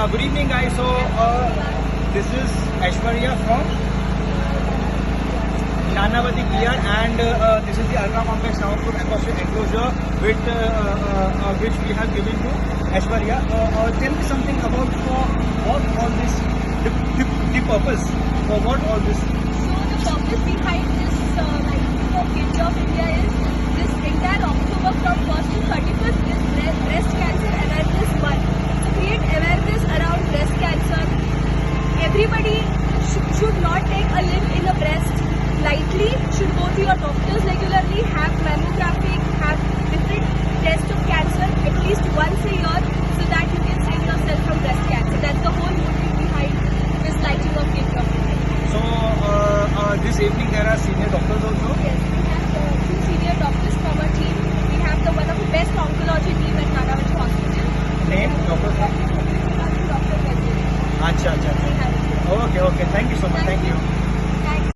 Good evening, guys. So, this is Aishwarya from Nanavati here, and this is the ultra compact soundproof acoustic enclosure which we have given to Aishwarya. Tell me something about what all this, the purpose for what all this. So the purpose behind this for Kids of India is this entire October from 1st to 31st is breast cancer awareness month. So create awareness around breast cancer. Everybody should not take a limb in the breast lightly. Should go to your doctors regularly. Have mammography. Have different tests of cancer at least once a year, so that you can save yourself from breast cancer. That's the whole motive behind this lighting of Kids of India. So, this evening there are senior doctors also. Yes, we have two senior doctors from our team. We have one of the best oncology team at Nanavati Hospital. Name? Doctor's name? Dr. Bajaj. Acha. Okay. Thank you so much. Thank you.